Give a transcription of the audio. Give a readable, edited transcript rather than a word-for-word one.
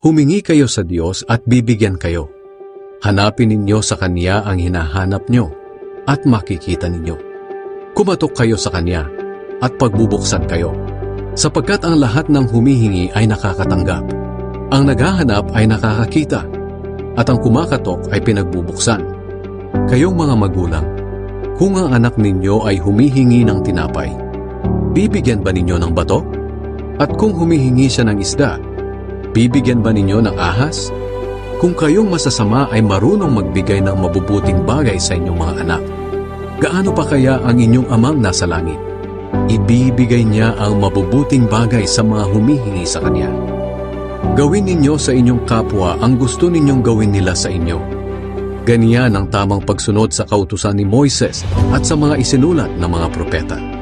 Humingi kayo sa Diyos at bibigyan kayo. Hanapin ninyo sa Kanya ang hinahanap nyo at makikita ninyo. Kumatok kayo sa Kanya at pagbubuksan kayo. Sapagkat ang lahat ng humihingi ay nakakatanggap. Ang naghahanap ay nakakakita. At ang kumakatok ay pinagbubuksan. Kayong mga magulang, kung ang anak ninyo ay humihingi ng tinapay, bibigyan ba ninyo ng bato? At kung humihingi siya ng isda, bibigyan ba ninyo ng ahas? Kung kayong masasama ay marunong magbigay ng mabubuting bagay sa inyong mga anak, gaano pa kaya ang inyong amang nasa langit? Ibibigay niya ang mabubuting bagay sa mga humihingi sa Kanya. Gawin ninyo sa inyong kapwa ang gusto ninyong gawin nila sa inyo. Ganyan ang tamang pagsunod sa kautusan ni Moises at sa mga isinulat ng mga propeta.